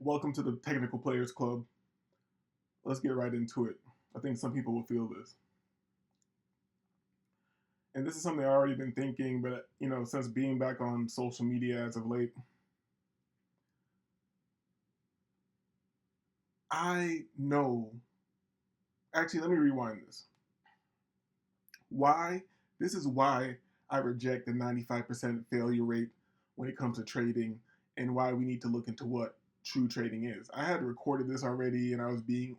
Welcome to the Technical Players Club. Let's get right into it. I think some people will feel this. And this is something I've already been thinking, but since being back on social media as of late, I know. Actually, let me rewind this. Why? This is why I reject the 95% failure rate when it comes to trading and why we need to look into what true trading is. I had recorded this already and I was being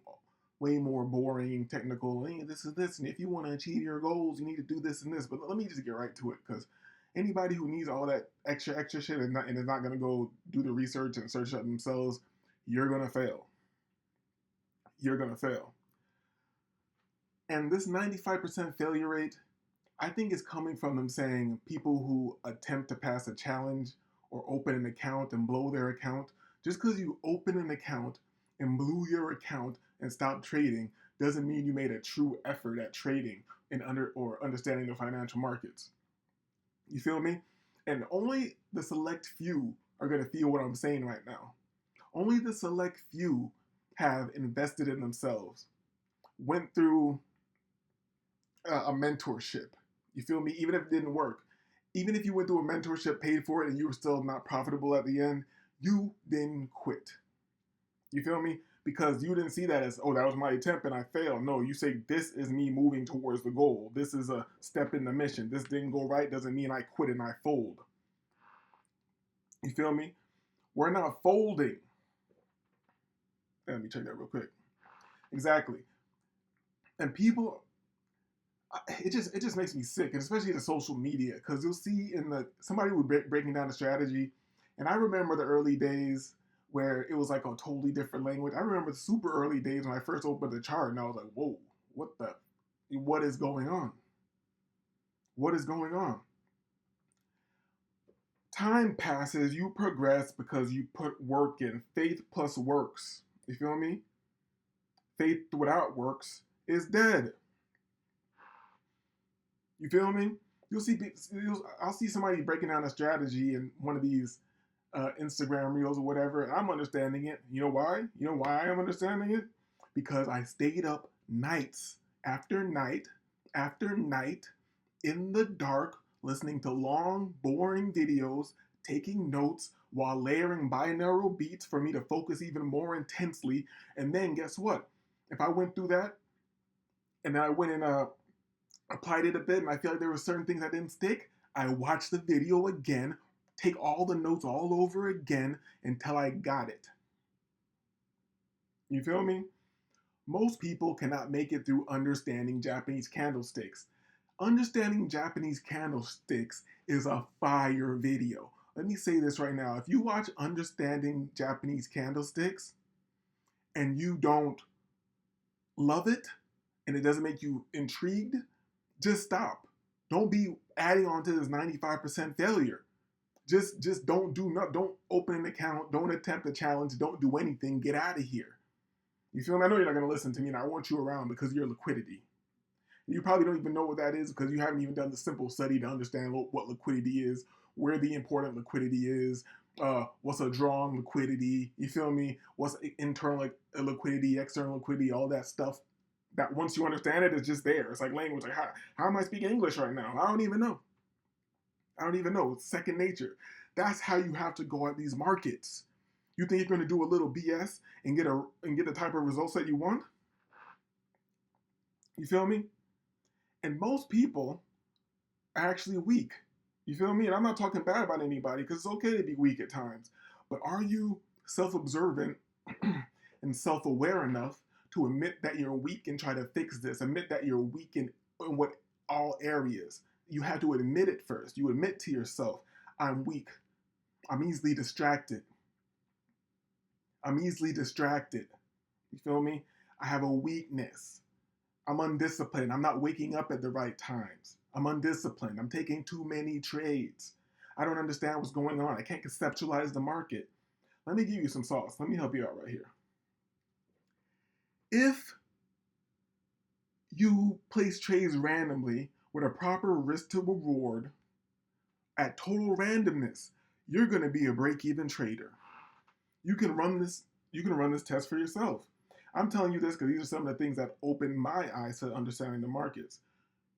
way more boring, technical. Hey, this is this, and if you want to achieve your goals, you need to do this and this. But let me just get right to it, because anybody who needs all that extra shit and is not going to go do the research and search up themselves, you're going to fail. You're going to fail. And this 95% failure rate, I think, is coming from them saying people who attempt to pass a challenge or open an account and blow their account. Just because you open an account and blew your account and stopped trading doesn't mean you made a true effort at trading and understanding the financial markets. You feel me? And only the select few are going to feel what I'm saying right now. Only the select few have invested in themselves, went through a mentorship. You feel me? Even if it didn't work, even if you went through a mentorship, paid for it, and you were still not profitable at the end, you didn't quit. You feel me? Because you didn't see that as, oh, that was my attempt and I failed. No, you say, this is me moving towards the goal. This is a step in the mission. This didn't go right doesn't mean I quit and I fold. You feel me? We're not folding. Let me check that real quick. Exactly. And people, it just makes me sick, and especially the social media, because you'll see somebody will breaking down the strategy, and I remember the early days where it was like a totally different language. I remember the super early days when I first opened the chart, and I was like, whoa, what is going on? What is going on? Time passes, you progress because you put work in. Faith plus works. You feel me? Faith without works is dead. You feel me? I'll see somebody breaking down a strategy in one of these Instagram reels or whatever, and I'm understanding it. You know why? You know why I'm understanding it? Because I stayed up nights after night after night in the dark, listening to long, boring videos, taking notes while layering binaural beats for me to focus even more intensely. And then guess what? If I went through that and then I went and applied it a bit and I feel like there were certain things that didn't stick, I watched the video again, take all the notes all over again until I got it. You feel me? Most people cannot make it through understanding Japanese candlesticks. Understanding Japanese candlesticks is a fire video. Let me say this right now. If you watch Understanding Japanese Candlesticks and you don't love it and it doesn't make you intrigued, just stop. Don't be adding on to this 95% failure. Just don't open an account, don't attempt a challenge, don't do anything, get out of here. You feel me? I know you're not going to listen to me, and I want you around because of your liquidity. You probably don't even know what that is because you haven't even done the simple study to understand what liquidity is, where the important liquidity is, what's a drawn liquidity, you feel me? What's internal liquidity, external liquidity, all that stuff. That once you understand it, it's just there. It's like language. Like, how am I speaking English right now? I don't even know. It's second nature. That's how you have to go at these markets. You think you're going to do a little BS and get the type of results that you want? You feel me? And most people are actually weak. You feel me? And I'm not talking bad about anybody because it's okay to be weak at times. But are you self-observant and self-aware enough to admit that you're weak and try to fix this? Admit that you're weak in what all areas. You have to admit it first. You admit to yourself, I'm weak. I'm easily distracted. You feel me? I have a weakness. I'm undisciplined. I'm not waking up at the right times. I'm undisciplined. I'm taking too many trades. I don't understand what's going on. I can't conceptualize the market. Let me give you some sauce. Let me help you out right here. If you place trades randomly with a proper risk to reward at total randomness, you're going to be a break-even trader. You can run this You can run this test for yourself. I'm telling you this because these are some of the things that opened my eyes to understanding the markets.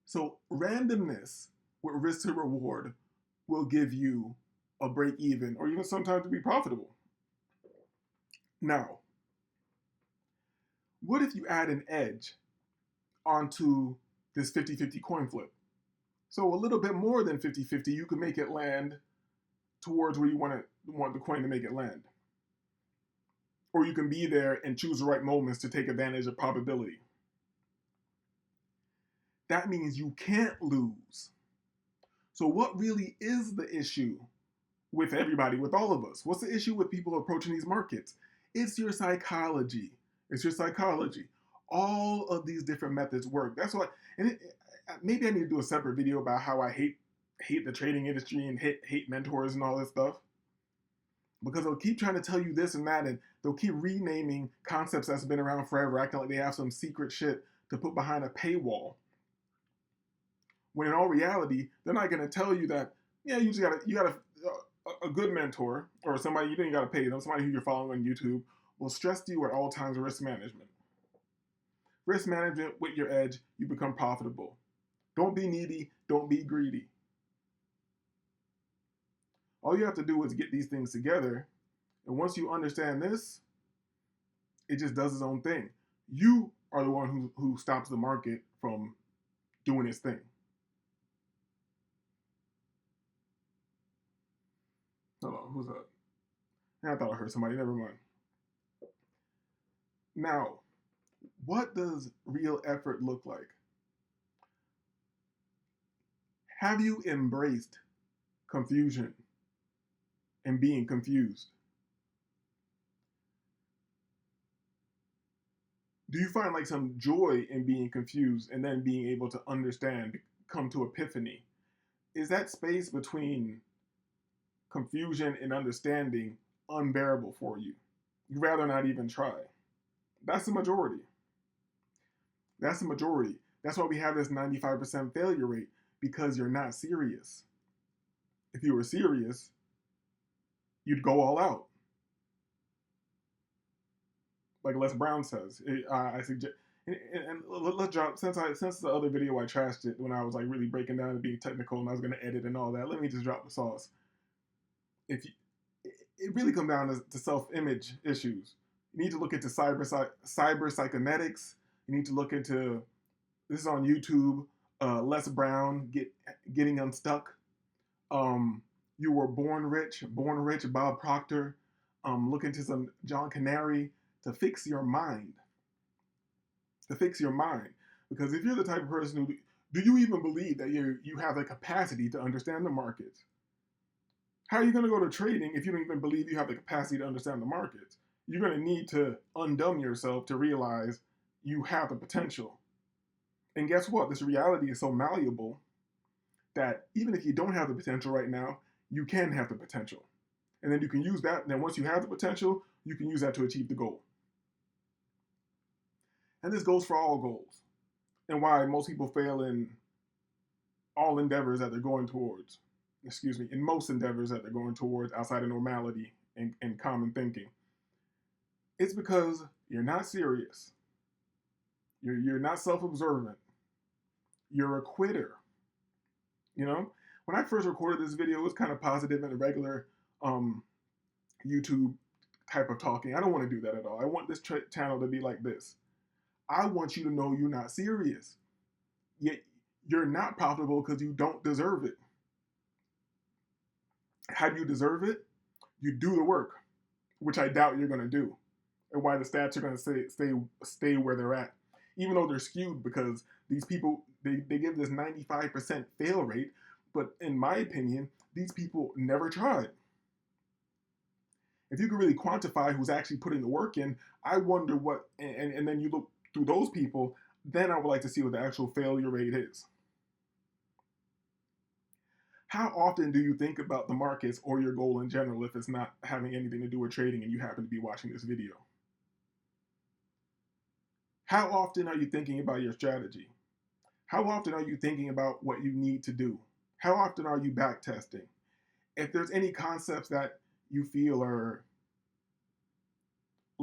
So randomness with risk to reward will give you a break even or even sometimes to be profitable. Now, what if you add an edge onto this 50-50 coin flip? So a little bit more than 50-50, you can make it land towards where you want the coin to make it land. Or you can be there and choose the right moments to take advantage of probability. That means you can't lose. So what really is the issue with everybody, with all of us? What's the issue with people approaching these markets? It's your psychology. It's your psychology. All of these different methods work. That's why, maybe I need to do a separate video about how I hate the trading industry and hate mentors and all this stuff. Because they'll keep trying to tell you this and that, and they'll keep renaming concepts that's been around forever, acting like they have some secret shit to put behind a paywall. When in all reality, they're not going to tell you that, yeah, you got a good mentor or somebody you didn't got to pay them, somebody who you're following on YouTube will stress to you at all times risk management. Risk management with your edge, you become profitable. Don't be needy, don't be greedy. All you have to do is get these things together, and once you understand this, it just does its own thing. You are the one who stops the market from doing its thing. Hold on, who's that? I thought I heard somebody, never mind. Now, what does real effort look like? Have you embraced confusion and being confused? Do you find like some joy in being confused and then being able to understand, come to epiphany? Is that space between confusion and understanding unbearable for you? You'd rather not even try. That's the majority. That's the majority. That's why we have this 95% failure rate, because you're not serious. If you were serious, you'd go all out. Like Les Brown says, I suggest, and let's drop, since the other video I trashed it when I was like really breaking down and being technical and I was going to edit and all that, let me just drop the sauce. If you, it really comes down to self-image issues. You need to look into cyber psychonetics. You need to look into, this is on YouTube, Les Brown, Getting Unstuck. You Were Born Rich, Bob Proctor. Look into some John Canary to fix your mind. To fix your mind. Because if you're the type of person who, do you even believe that you have the capacity to understand the markets? How are you going to go to trading if you don't even believe you have the capacity to understand the markets? You're going to need to undumb yourself to realize you have the potential. And guess what? This reality is so malleable that even if you don't have the potential right now, you can have the potential. And then you can use that. And then once you have the potential, you can use that to achieve the goal. And this goes for all goals. And why most people fail in all endeavors that they're going towards. In most endeavors that they're going towards outside of normality and common thinking. It's because you're not serious. You're not self-observant. You're a quitter. You know, when I first recorded this video, it was kind of positive and a regular YouTube type of talking. I don't want to do that at all. I want this channel to be like this. I want you to know you're not serious. Yet you're not profitable because you don't deserve it. How do you deserve it? You do the work, which I doubt you're going to do. And why the stats are going to stay where they're at. Even though they're skewed, because these people, they give this 95% fail rate, but in my opinion, these people never tried. If you could really quantify who's actually putting the work in, I wonder what, and then you look through those people, then I would like to see what the actual failure rate is. How often do you think about the markets or your goal in general if it's not having anything to do with trading and you happen to be watching this video? How often are you thinking about your strategy? How often are you thinking about what you need to do? How often are you back testing? If there's any concepts that you feel are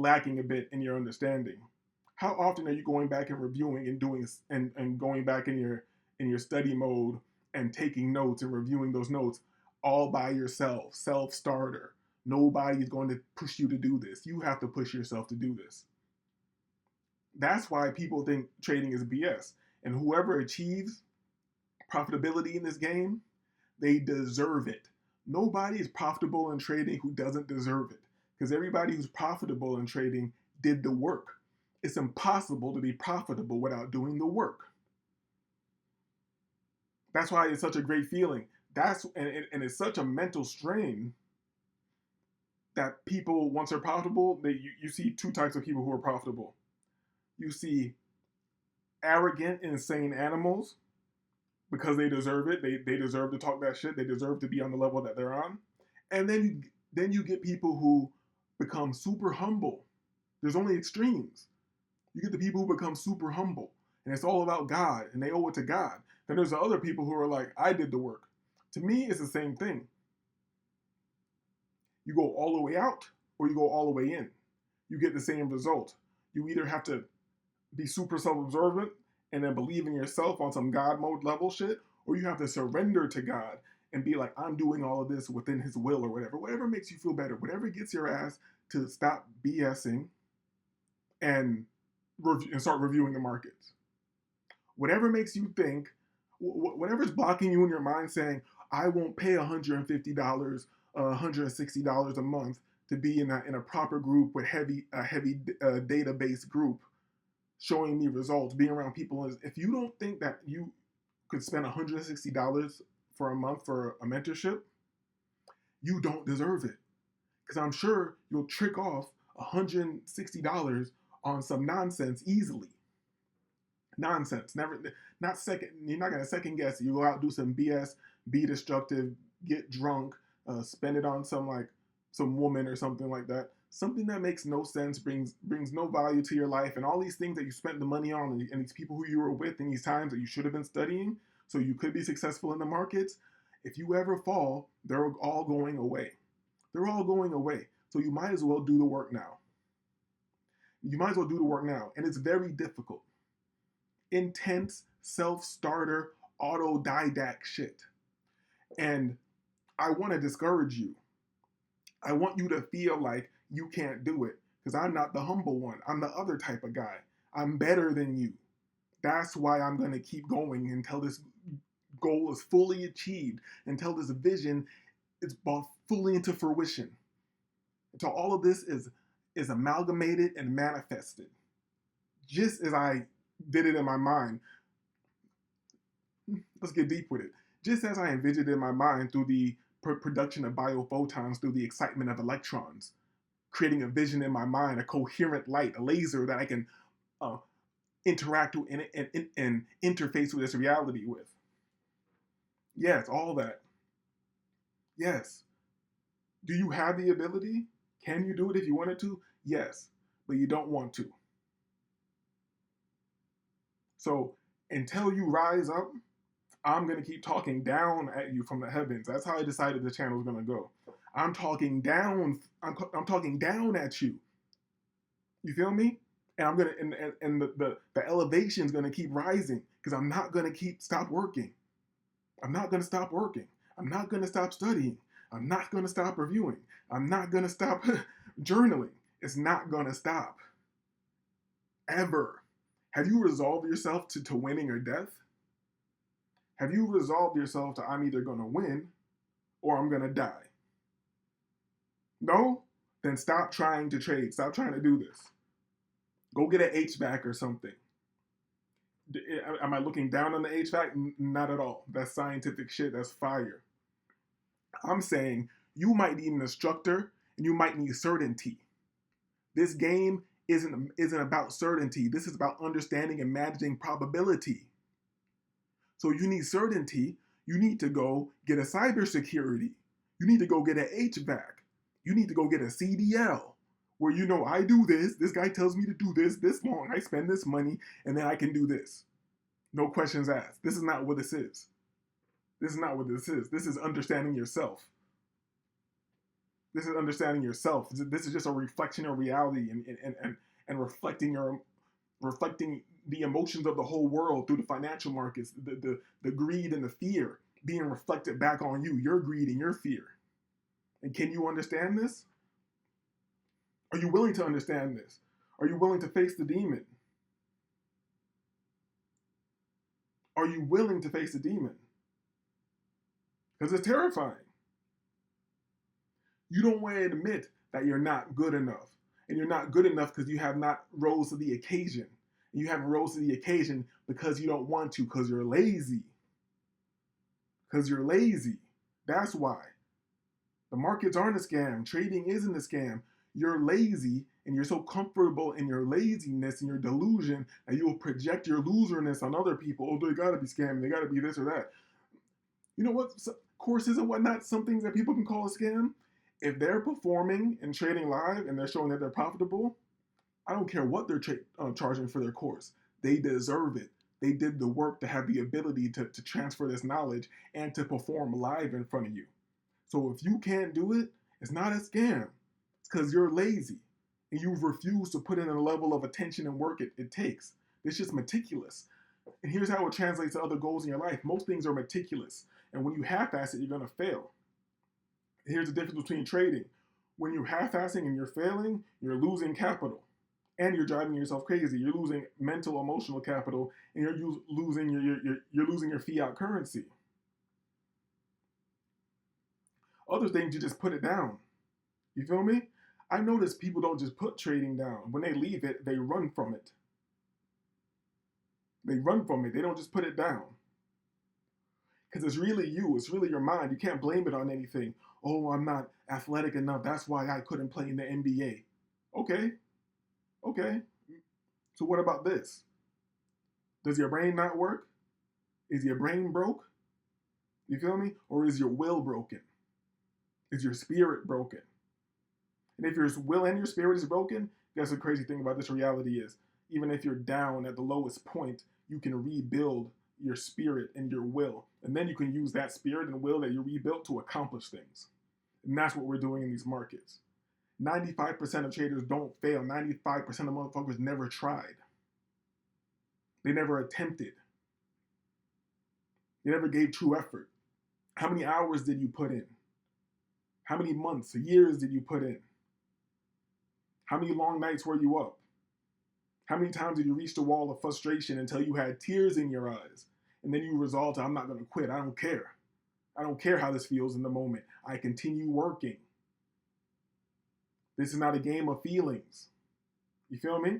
lacking a bit in your understanding. How often are you going back and reviewing and doing and going back in your study mode and taking notes and reviewing those notes all by yourself, self starter? Nobody is going to push you to do this. You have to push yourself to do this. That's why people think trading is BS. And whoever achieves profitability in this game, they deserve it. Nobody is profitable in trading who doesn't deserve it. Because everybody who's profitable in trading did the work. It's impossible to be profitable without doing the work. That's why it's such a great feeling. And it's such a mental strain that people, once they're profitable, you see two types of people who are profitable. You see arrogant, insane animals because they deserve it. They deserve to talk that shit. They deserve to be on the level that they're on. And then you get people who become super humble. There's only extremes. You get the people who become super humble, and it's all about God, and they owe it to God. Then there's the other people who are like, I did the work. To me, it's the same thing. You go all the way out, or you go all the way in. You get the same result. You either have to be super self-observant and then believe in yourself on some God mode level shit, or you have to surrender to God and be like, I'm doing all of this within his will or whatever. Whatever makes you feel better. Whatever gets your ass to stop BSing and start reviewing the markets. Whatever makes you think, whatever's blocking you in your mind saying, I won't pay $150, $160 a month to be in a proper group with a heavy database group showing me results, being around people. If you don't think that you could spend $160 for a month for a mentorship, you don't deserve it. Because I'm sure you'll trick off $160 on some nonsense easily. Nonsense. You're not gonna second guess it. You go out, do some BS, be destructive, get drunk, spend it on some woman or something like that. Something that makes no sense, brings no value to your life, and all these things that you spent the money on, and these people who you were with in these times that you should have been studying, so you could be successful in the markets. If you ever fall, they're all going away. They're all going away. So you might as well do the work now. You might as well do the work now, and it's very difficult. Intense, self-starter, autodidact shit. And I want to discourage you. I want you to feel like you can't do it, because I'm not the humble one. I'm the other type of guy. I'm better than you. That's why I'm going to keep going until this goal is fully achieved, until this vision is brought fully into fruition, until all of this is amalgamated and manifested, just as I did it in my mind. Let's get deep with it. Just as I envisioned in my mind through the production of biophotons, through the excitement of electrons, creating a vision in my mind, a coherent light, a laser that I can interact with and interface with this reality with. Yes, all that. Yes. Do you have the ability? Can you do it if you wanted to? Yes, but you don't want to. So until you rise up, I'm going to keep talking down at you from the heavens. That's how I decided the channel is going to go. I'm talking down. I'm talking down at you. You feel me? And I'm gonna and the elevation is going to keep rising, because I'm not going to stop working. I'm not going to stop working. I'm not going to stop studying. I'm not going to stop reviewing. I'm not going to stop journaling. It's not going to stop. Ever. Have you resolved yourself to winning or death? Have you resolved yourself to I'm either going to win or I'm going to die? No? Then stop trying to trade. Stop trying to do this. Go get an HVAC or something. Am I looking down on the HVAC? Not at all. That's scientific shit. That's fire. I'm saying you might need an instructor and you might need certainty. This game isn't about certainty. This is about understanding and managing probability. So you need certainty. You need to go get a cybersecurity. You need to go get an HVAC. You need to go get a CDL, where I do this guy tells me to do this long, I spend this money, and then I can do this. No questions asked. This is not what this is. This is not what this is. This is understanding yourself. This is understanding yourself. This is just a reflection of reality, and reflecting the emotions of the whole world through the financial markets, the greed and the fear being reflected back on you, your greed and your fear. And can you understand this? Are you willing to understand this? Are you willing to face the demon? Are you willing to face the demon? Because it's terrifying. You don't want to admit that you're not good enough. And you're not good enough because you have not rose to the occasion. And you haven't rose to the occasion because you don't want to, because you're lazy. Because you're lazy. That's why. The markets aren't a scam. Trading isn't a scam. You're lazy, and you're so comfortable in your laziness and your delusion that you will project your loserness on other people. Oh, they gotta be scamming. They gotta be this or that. You know what? Courses and whatnot, some things that people can call a scam. If they're performing and trading live and they're showing that they're profitable, I don't care what they're charging for their course. They deserve it. They did the work to have the ability to transfer this knowledge and to perform live in front of you. So if you can't do it, it's not a scam. It's because you're lazy and you've refused to put in a level of attention and work it takes. It's just meticulous. And here's how it translates to other goals in your life. Most things are meticulous. And when you half-ass it, you're going to fail. Here's the difference between trading. When you're half-assing and you're failing, you're losing capital. And you're driving yourself crazy. You're losing mental, emotional capital, and you're losing your fiat currency. Other things, you just put it down. You feel me? I notice people don't just put trading down. When they leave it, they run from it. They run from it. They don't just put it down. Because it's really you. It's really your mind. You can't blame it on anything. Oh, I'm not athletic enough. That's why I couldn't play in the NBA. Okay. Okay. So what about this? Does your brain not work? Is your brain broke? You feel me? Or is your will broken? Is your spirit broken? And if your will and your spirit is broken, guess the crazy thing about this reality is, even if you're down at the lowest point, you can rebuild your spirit and your will. And then you can use that spirit and will that you rebuilt to accomplish things. And that's what we're doing in these markets. 95% of traders don't fail. 95% of motherfuckers never tried. They never attempted. They never gave true effort. How many hours did you put in? How many months, years did you put in? How many long nights were you up? How many times did you reach the wall of frustration until you had tears in your eyes? And then you resolved, I'm not going to quit. I don't care. I don't care how this feels in the moment. I continue working. This is not a game of feelings. You feel me?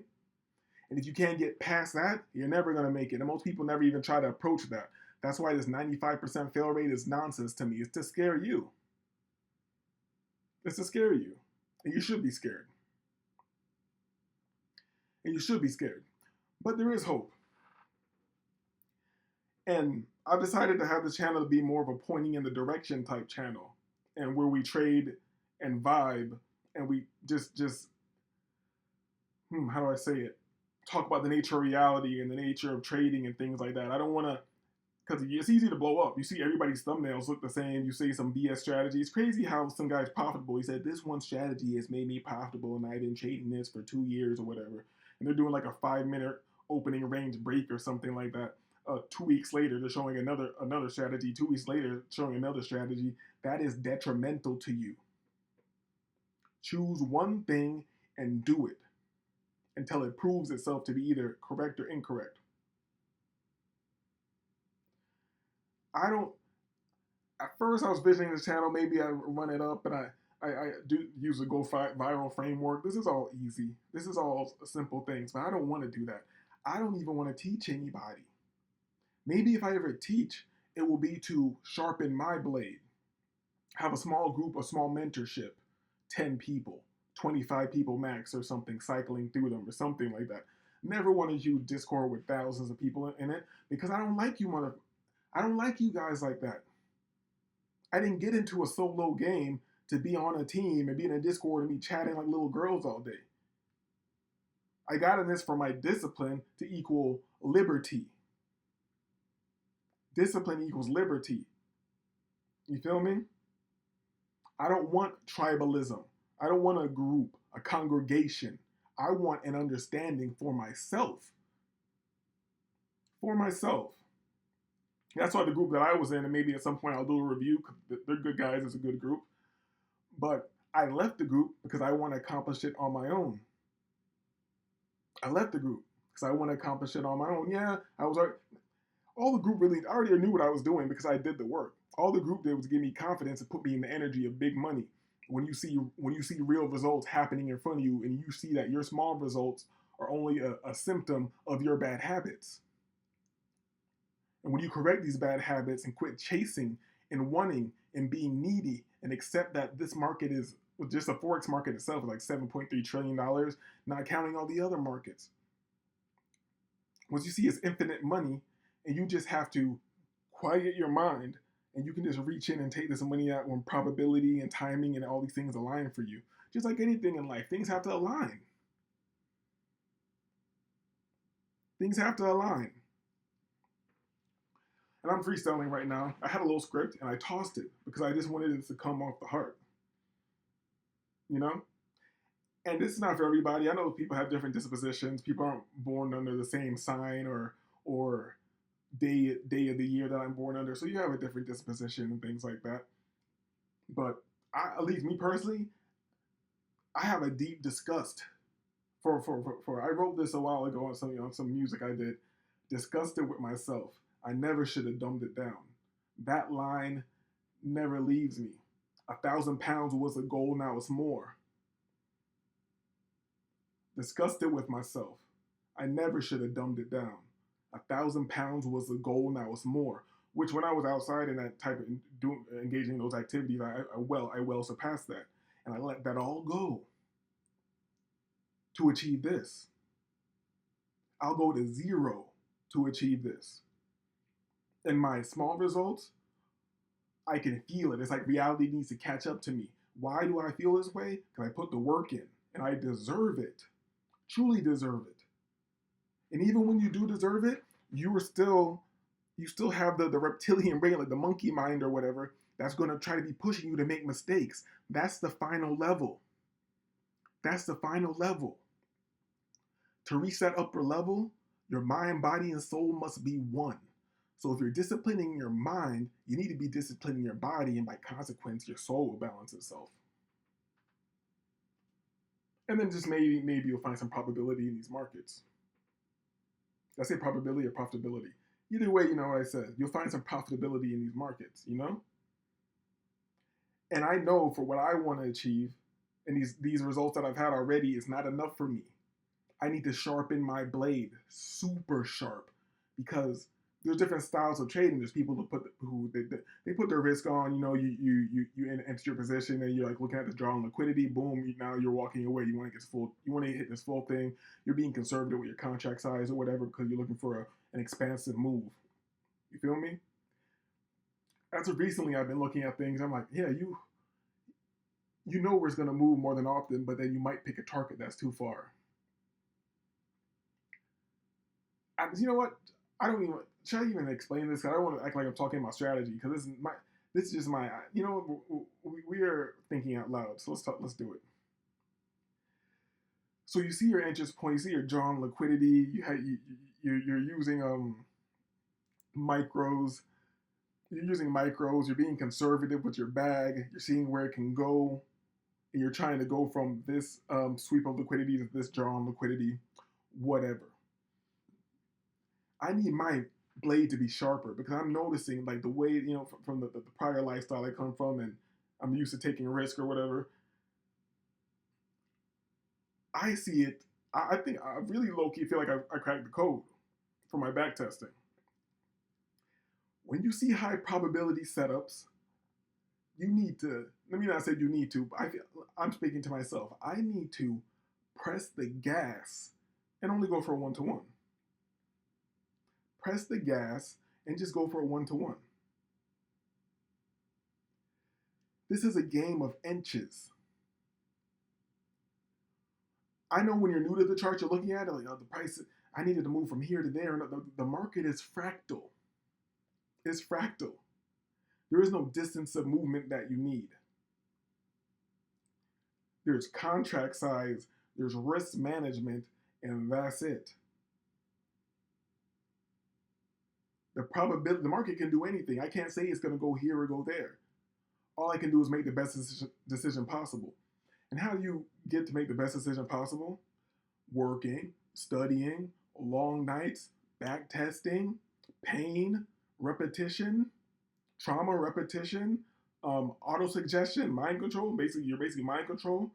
And if you can't get past that, you're never going to make it. And most people never even try to approach that. That's why this 95% fail rate is nonsense to me. It's to scare you. It's to scare you. And you should be scared. And you should be scared. But there is hope. And I've decided to have this channel to be more of a pointing in the direction type channel. And where we trade and vibe and we just how do I say it? Talk about the nature of reality and the nature of trading and things like that. I don't want to, because it's easy to blow up. You see everybody's thumbnails look the same. You see some BS strategy. It's crazy how some guy's profitable. He said, this one strategy has made me profitable and I've been trading this for 2 years or whatever. And they're doing like a 5-minute opening range break or something like that. 2 weeks later, they're showing another strategy. 2 weeks later, showing another strategy. That is detrimental to you. Choose one thing and do it until it proves itself to be either correct or incorrect. At first I was visiting this channel, maybe I run it up and I do use a go viral framework. This is all easy. This is all simple things, but I don't want to do that. I don't even want to teach anybody. Maybe if I ever teach, it will be to sharpen my blade. Have a small group, a small mentorship, 10 people, 25 people max or something, cycling through them or something like that. Never want to use Discord with thousands of people in it because I don't like you I don't like you guys like that. I didn't get into a solo game to be on a team and be in a Discord and be chatting like little girls all day. I got in this for my discipline to equal liberty. Discipline equals liberty. You feel me? I don't want tribalism. I don't want a group, a congregation. I want an understanding for myself. For myself. That's why the group that I was in, and maybe at some point I'll do a review. They're good guys. It's a good group. But I left the group because I want to accomplish it on my own. I left the group because I want to accomplish it on my own. Yeah, I was all the group really. I already knew what I was doing because I did the work. All the group did was give me confidence and put me in the energy of big money. When you see real results happening in front of you, and you see that your small results are only a symptom of your bad habits. And when you correct these bad habits and quit chasing and wanting and being needy and accept that this market is just a forex market itself is like $7.3 trillion, not counting all the other markets. Once you see it's infinite money, and you just have to quiet your mind, and you can just reach in and take this money out when probability and timing and all these things align for you. Just like anything in life, things have to align. Things have to align. And I'm freestyling right now. I had a little script and I tossed it because I just wanted it to come off the heart. You know? And this is not for everybody. I know people have different dispositions. People aren't born under the same sign or day of the year that I'm born under. So you have a different disposition and things like that. But at least me personally, I have a deep disgust for I wrote this a while ago on some music I did. Disgusted with myself. I never should have dumbed it down. That line never leaves me. 1,000 pounds was a goal, now it's more. Disgusted with myself. I never should have dumbed it down. 1,000 pounds was the goal, now it's more. Which, when I was outside in that type of engaging in those activities, I well surpassed that, and I let that all go to achieve this. I'll go to zero to achieve this. And my small results, I can feel it. It's like reality needs to catch up to me. Why do I feel this way? Because I put the work in, and I deserve it. Truly deserve it. And even when you do deserve it, you still have the reptilian brain, like the monkey mind or whatever, that's going to try to be pushing you to make mistakes. That's the final level. That's the final level. To reach that upper level, your mind, body, and soul must be one. So if you're disciplining your mind, you need to be disciplining your body, and by consequence, your soul will balance itself. And then just maybe you'll find some probability in these markets. Did I say probability or profitability? Either way, you know what I said. You'll find some profitability in these markets, you know? And I know for what I want to achieve, and these results that I've had already is not enough for me. I need to sharpen my blade, super sharp, because there's different styles of trading. There's people who put their risk on. You know, you enter your position and you're like looking at the draw on liquidity. Boom! Now you're walking away. You want to get full. You want to hit this full thing. You're being conservative with your contract size or whatever because you're looking for an expansive move. You feel me? As of recently, I've been looking at things. I'm like, yeah, you know where it's gonna move more than often, but then you might pick a target that's too far. You know what? I don't even should I even explain this? Because I don't want to act like I'm talking about strategy. Because this is just my you know we are thinking out loud. So let's do it. So you see your interest point, you see your drawn liquidity. You're using micros. You're using micros. You're being conservative with your bag. You're seeing where it can go, and you're trying to go from this sweep of liquidity to this drawn liquidity, whatever. I need my blade to be sharper because I'm noticing like the way, you know, from the prior lifestyle I come from, and I'm used to taking risk or whatever. I see it. I think I really low key feel like I cracked the code for my back testing. When you see high probability setups, you need to, let me not say you need to, but I'm speaking to myself. I need to press the gas and only go for a 1-to-1. Press the gas and just go for a 1-to-1. This is a game of inches. I know when you're new to the chart, you're looking at it like, oh, the price, I needed to move from here to there. The market is fractal. It's fractal. There is no distance of movement that you need. There's contract size, there's risk management, and that's it. The market can do anything. I can't say it's going to go here or go there. All I can do is make the best decision possible. And how do you get to make the best decision possible? Working, studying, long nights, back testing, pain, repetition, trauma, repetition, auto suggestion, mind control. Basically, you're basically mind control.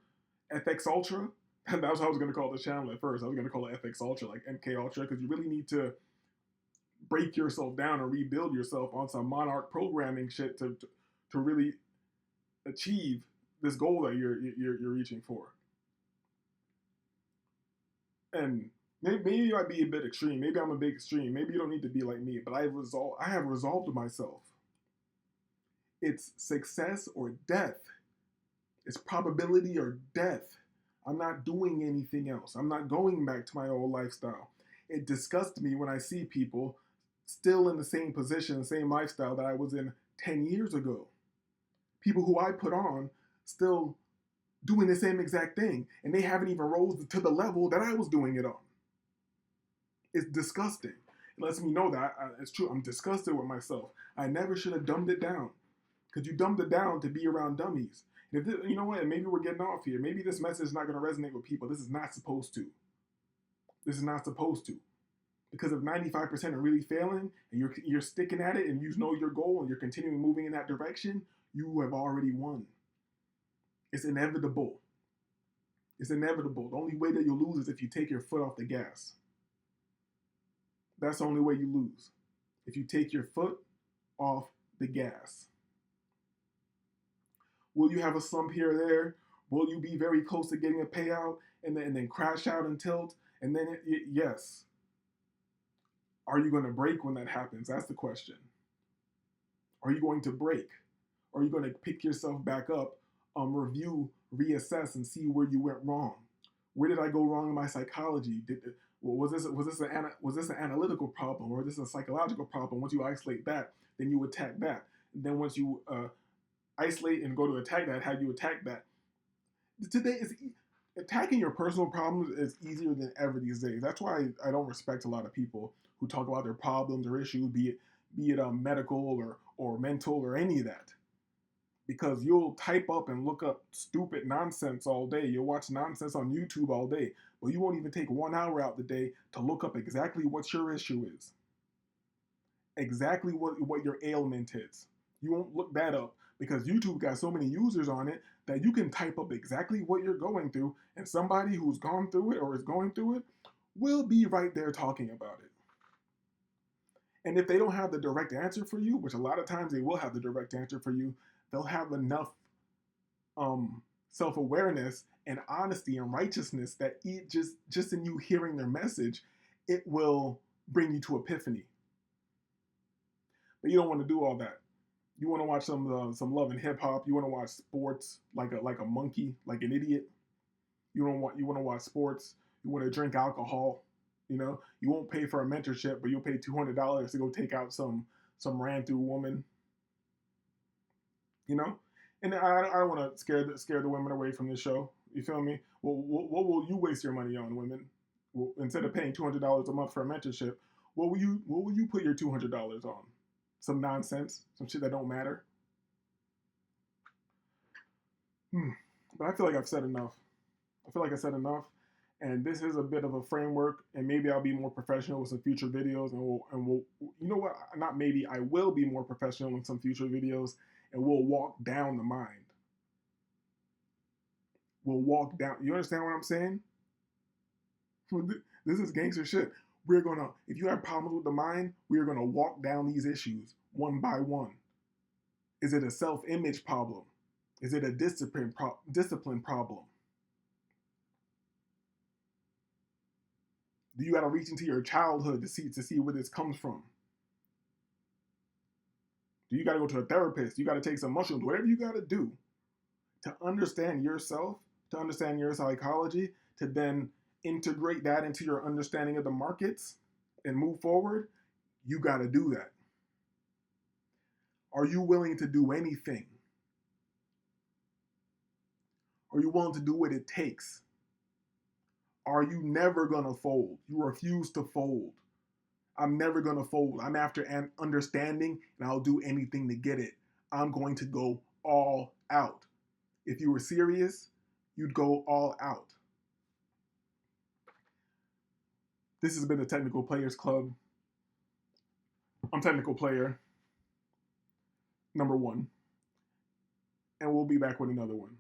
FX Ultra. And that's what I was going to call the channel at first. I was going to call it FX Ultra, like MK Ultra, because you really need to break yourself down and rebuild yourself on some monarch programming shit to really achieve this goal that you're reaching for. And maybe I might be a bit extreme. Maybe I'm a bit extreme. Maybe you don't need to be like me. But I have resolved myself. It's success or death. It's probability or death. I'm not doing anything else. I'm not going back to my old lifestyle. It disgusts me when I see people still in the same position, the same lifestyle that I was in 10 years ago. People who I put on still doing the same exact thing, and they haven't even rose to the level that I was doing it on. It's disgusting. It lets me know that it's true. I'm disgusted with myself. I never should have dumbed it down, because you dumbed it down to be around dummies. And if this, you know what? Maybe we're getting off here. Maybe this message is not going to resonate with people. This is not supposed to. This is not supposed to. Because if 95% are really failing and you're sticking at it and you know your goal and you're continuing moving in that direction, you have already won. It's inevitable. It's inevitable. The only way that you'll lose is if you take your foot off the gas. That's the only way you lose. If you take your foot off the gas. Will you have a slump here or there? Will you be very close to getting a payout and then crash out and tilt? And then, yes. Are you going to break when that happens? That's the question. Are you going to break? Are you going to pick yourself back up, review, reassess, and see where you went wrong? Where did I go wrong in my psychology? Was this an analytical problem, or was this a psychological problem? Once you isolate that, then you attack that. And then once you isolate and go to attack that, how you attack that? Today is attacking your personal problems is easier than ever these days. That's why I don't respect a lot of people who talk about their problems or issues, be it medical or mental or any of that. Because you'll type up and look up stupid nonsense all day. You'll watch nonsense on YouTube all day, but you won't even take 1 hour out the day to look up exactly what your issue is. Exactly what your ailment is. You won't look that up because YouTube got so many users on it that you can type up exactly what you're going through, and somebody who's gone through it or is going through it will be right there talking about it. And if they don't have the direct answer for you, which a lot of times they will have the direct answer for you, they'll have enough self-awareness and honesty and righteousness that just in you hearing their message, it will bring you to epiphany. But you don't want to do all that. You want to watch some love and hip hop. You want to watch sports like a monkey, like an idiot. You want to watch sports. You want to drink alcohol. You won't pay for a mentorship, but you'll pay $200 to go take out some ran through woman. And I don't want to scare the women away from this show. You feel me? Well, what will you waste your money on, women? Well, instead of paying $200 a month for a mentorship, what will you put your $200 on? Some nonsense, some shit that don't matter. But I feel like I've said enough. And this is a bit of a framework, and maybe I'll be more professional with some future videos, and we'll you know what? Not maybe, I will be more professional in some future videos, and we'll walk down the mind. We'll walk down. You understand what I'm saying? This is gangster shit. If you have problems with the mind, we're gonna walk down these issues one by one. Is it a self-image problem? Is it a discipline problem? Do you got to reach into your childhood to see where this comes from? Do you got to go to a therapist? You got to take some mushrooms, whatever you got to do to understand yourself, to understand your psychology, to then integrate that into your understanding of the markets and move forward. You got to do that. Are you willing to do anything? Are you willing to do what it takes? Are you never gonna fold? You refuse to fold. I'm never gonna fold. I'm after an understanding, and I'll do anything to get it. I'm going to go all out. If you were serious, you'd go all out. This has been the Technical Players Club. I'm Technical Player number 1, and we'll be back with another one.